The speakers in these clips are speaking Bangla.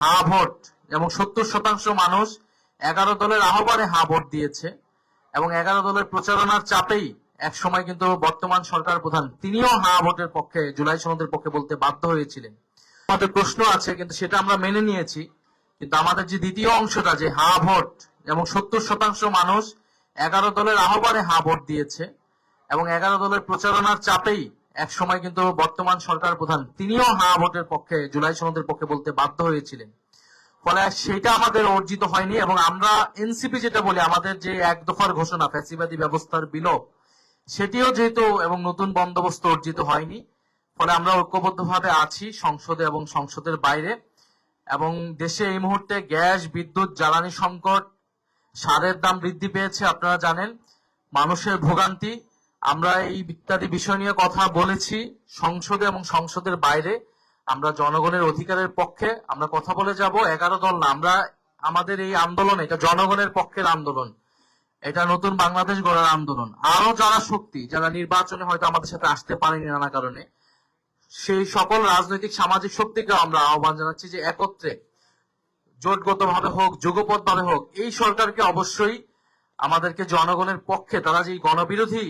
হা ভোট এবং 70% মানুষ 11 দলের আহ্বানে হা ভোট দিয়েছে এবং 11 দলের প্রচারণার চাপেই এক সময় কিন্তু বর্তমান সরকার প্রধান তিনিও হা ভোটের পক্ষে, জুলাই সনদের পক্ষে বলতে বাধ্য হয়েছিলেন। আমাদের প্রশ্ন আছে, কিন্তু সেটা আমরা মেনে নিয়েছি। কিন্তু আমাদের যে দ্বিতীয় অংশটা, যে হা ভোট এবং 70% মানুষ 11 দলের আহ্বানে হা ভোট দিয়েছে এবং 11 দলের প্রচারণার চাপেই এক সময় কিন্তু বর্তমান সরকার প্রধান তিনিও হা ভোটের পক্ষে, জুলাই সনদের পক্ষে বলতে বাধ্য হয়েছিলেন। ফলে সেটা আমাদের অর্জিত হয়নি এবং আমরা এনসিপি যেটা বলি, আমাদের যে এক দফার ঘোষণা ফ্যাসিবাদী ব্যবস্থার বিলোপ, সেটিও যেহেতু এবং নতুন বন্দোবস্ত অর্জিত হয়নি, ফলে আমরা ঐক্যবদ্ধভাবে আছি সংসদে এবং সংসদের বাইরে। এবং দেশে এই মুহূর্তে গ্যাস, বিদ্যুৎ, জ্বালানি সংকট, সারের দাম বৃদ্ধি পেয়েছে, আপনারা জানেন, মানুষের ভোগান্তি। আমরা এই ইত্যাদি বিষয় নিয়ে কথা বলেছি সংসদে এবং সংসদের বাইরে। আমরা জনগণের অধিকারের পক্ষে আমরা কথা বলে যাব। 11 দল না, আমরা আমাদের এই আন্দোলন, এটা জনগণের পক্ষের আন্দোলন, এটা নতুন বাংলাদেশ গড়ার আন্দোলন। আরো যারা শক্তি, যারা নির্বাচনে হয়তো আমাদের সাথে আসতে পারেনি নানা কারণে, সেই সকল রাজনৈতিক সামাজিক শক্তিকে আমরা আহ্বান জানাচ্ছি যে একত্রে জোটগত ভাবে হোক, যুগপৎ ভাবে হোক, এই সরকারকে অবশ্যই আমাদেরকে জনগণের পক্ষে, তারা যে গণবিরোধী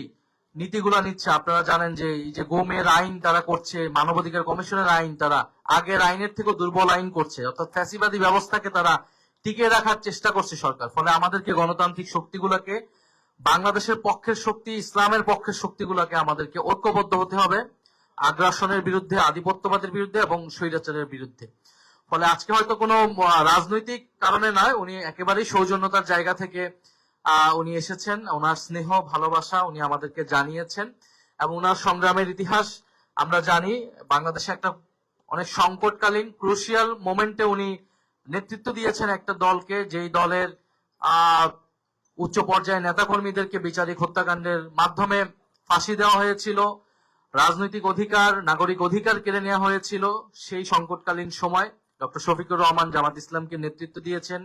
নীতিগুলা নিচ্ছে, আপনারা জানেন যে এই যে গোমের আইন তারা করছে, মানবাধিকার কমিশনের আইন তারা আগের আইনের থেকেও দুর্বল আইন করছে, অর্থাৎ ফ্যাসিবাদী ব্যবস্থাকে তারা টিকিয়ে রাখার চেষ্টা করছে সরকার। ফলে আমাদেরকে গণতান্ত্রিক শক্তিগুলোকে, বাংলাদেশের পক্ষের শক্তি, ইসলামের পক্ষের শক্তিগুলোকে আমাদেরকে ঐক্যবদ্ধ হতে হবে আগ্রাসনের বিরুদ্ধে, আধিপত্যবাদের বিরুদ্ধে এবং স্বৈরাচারের বিরুদ্ধে। ফলে আজকে হয়তো কোনো রাজনৈতিক কারণে নয়, উনি একেবারেই সৌজন্যতার জায়গা থেকে উনি এসেছেন। ওনার স্নেহ ভালোবাসা উনি আমাদেরকে জানিয়েছেন এবং ওনার সংগ্রামের ইতিহাস আমরা জানি। বাংলাদেশে একটা অনেক সংকটকালীন ক্রুশিয়াল মোমেন্টে উনি নেতৃত্ব দিয়েছেন একটা দলকে, যেই দলের উচ্চ পর্যায়ে নেতাকর্মীদেরকে বিচারিক হত্যাকাণ্ডের মাধ্যমে ফাঁসি দেওয়া হয়েছিল, রাজনৈতিক অধিকার, নাগরিক অধিকার কেড়ে নেওয়া হয়েছিল। সেই সংকটকালীন সময় ডক্টর শফিকুর রহমান জামাত ইসলামকে নেতৃত্ব দিয়েছেন,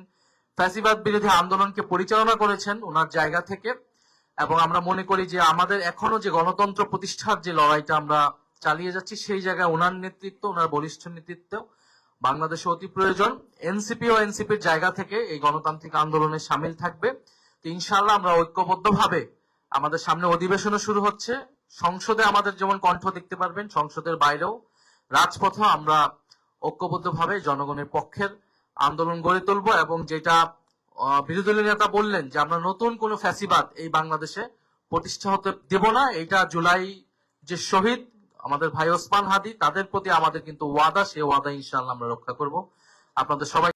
ফ্যাসিবাদ বিরোধী আন্দোলনকে পরিচালনা করেছেন ওনার জায়গা থেকে। এবং আমরা মনে করি যে আমাদের এখনো যে গণতন্ত্র প্রতিষ্ঠার যে লড়াইটা আমরা চালিয়ে যাচ্ছি, সেই জায়গায় ওনার নেতৃত্ব, ওনার বলিষ্ঠ নেতৃত্ব বাংলাদেশে অতি প্রয়োজন। এনসিপি ও এনসিপির জায়গা থেকে এই গণতান্ত্রিক আন্দোলনে সামিল থাকবে। তো ইনশাআল্লাহ আমরা ঐক্যবদ্ধভাবে, আমাদের সামনে অধিবেশনও শুরু হচ্ছে, সংসদে আমাদের যেমন কণ্ঠ দেখতে পারবেন, সংসদের বাইরেও রাজপথে আমরা ঐক্যবদ্ধভাবে জনগণের পক্ষের আন্দোলন গড়ে তুলবো। এবং যেটা বিরোধী দলীয় নেতা বললেন যে আমরা নতুন কোন ফ্যাসিবাদ এই বাংলাদেশে প্রতিষ্ঠা হতে দেব না, এটা জুলাই যে শহীদ আমাদের ভাই ওসমান হাদি, তাদের প্রতি আমাদের কিন্তু ওয়াদা, সে ওয়াদা ইনশাআল্লাহ আমরা রক্ষা করব। আপনাদের সবাই